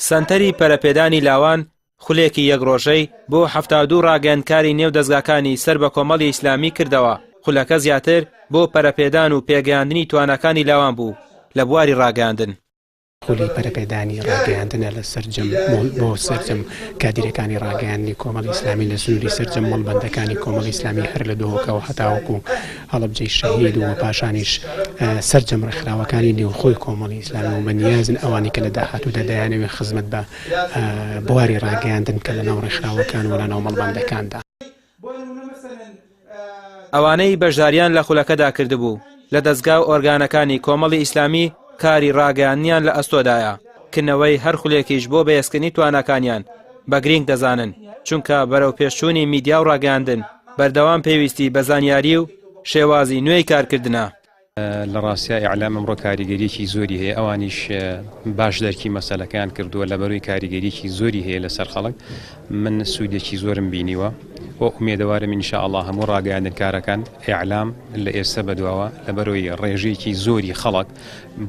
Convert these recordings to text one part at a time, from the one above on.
سەنتەری پەرەپێدانی لاوان خولێکی یەکڕۆژەی بۆ 72 ڕاگەیاندکاری نێو دەستگاکانی سەر بە کۆمەڵی ئیسلامی کردەوە. خولەکە زیاتر بۆ پەرەپێدان و پێگەیاندنی توانەکانی لاوان بوو لە بواری ڕاگەیاندن. خولی پەرەپێدانی ڕاگەیاندنە لە سەرجەم بۆ سەرجەم کادیرەکانی ڕاگەیاندنی کۆمەڵی ئیسلامی لە سنووری سەرجەم مەڵبەندەکانی کۆمەڵی ئیسلامی هەر لە دۆکەوە هەتاوەکو هەڵەبجەی شەهید و پاشانیش سەرجەم ڕێکخراوەکانی نێوخۆی کۆمەڵی ئیسلامی و بەنیازن ئەوانی کە لە داهاتوودا دەیانەوێت خزمەت بە بواری ڕاگەیاندن کە لە ناو ڕێکخراوەکان و لە ناو مەڵبەندەکاندا. ئەوانەی بەشداریان لە خولەکەدا کردبوو لە دەستگا و ئۆرگانەکانی کۆمەڵی ئیسلامی کاری ڕاگەیاندنیان لە ئەستۆدایە. کردنەوەی هەر خولێکیش بۆ بەهێزکردنی توانەکانیان بە گرنگ دەزانن، چونکە بەرەو پێشچوونی میدیا و ڕاگەیاندن بەردەوام پێویستی بە زانیاری و شێوازی نوێی کارکردنە. لە ڕاستیە ئیعلام ئەمڕۆ کاریگەریەکی زۆری هەیە، ئەوانیش باش دەرکی مەسەلەکان کردووە لە بەروی کاریگەریەکی زۆری هەیە لەسەر خەڵک. من سوودێکی زۆرم بینیوە و ئومێدەوارم ئینشاءالله هەموو ڕاگەیاندنکارەکان ئیعلام لە ئێستا بەدواوە لە بەروی ڕێژەیەکی زۆری خەڵک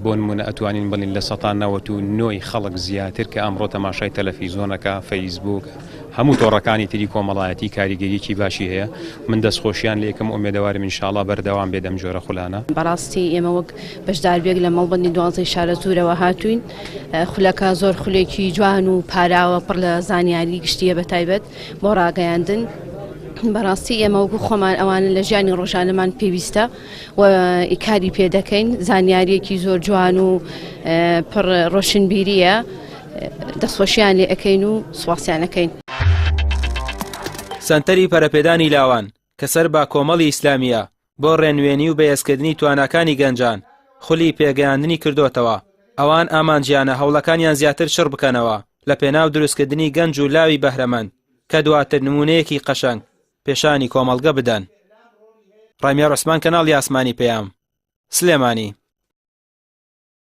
بۆ نمونە ئەتوانین بڵین لە 99 خەڵک زیاتر کە ئەمڕۆ تەماشای تەلەڤیزۆنەکە، فەیسبوک، هەموو تۆڕەکانی تری کۆمەڵایەتی کاریگەریەکی باشی هەیە. من دەستخۆشیان لە یەکەم ئومێدەوارم ئینشاءالله بەردەوام بێت ئەم جۆرە خولانە. بەڕاستی ئێمە وەک بەشداربێک لە مەڵبەندی 12 شارە زوورەوە هاتوین. خولەکە زۆر خولێکی جوان و پاراوە پڕ لە زانیاری گشتیە بەتایبەت بۆ ڕاگەیاندن. بەڕاستی ئێمە وەکو خۆمان ئەوانە لە ژیانی ڕۆژانەمان پێویستە و ئیکاری پێ دەکەین. زانیاریەکی زۆر جوان و پڕ ڕۆشنبیریە، دەستخۆشیان لێ ئەەکەین و سواسیانەکەین. سەنتەری پەرەپێدانی لاوان کە سەر بە کۆمەڵی ئیسلامیە بۆ ڕێنوێنی و بەهێزکردنی توانەکانی گەنجان خولی پێگەیاندنی کردوتەوە. ئەوان ئامانجیانە هەوڵەکانیان زیاتر شڕ بکەنەوە لە پێناو دروستکردنی گەنج و لاوی بەهرەمەند کە دواتر نمونەیەکی قەشەنگ پێشانی کۆمەڵگە بدەن. ڕامیار عوسمان، کەناڵی ئاسمانی پێیام، سلێمانی.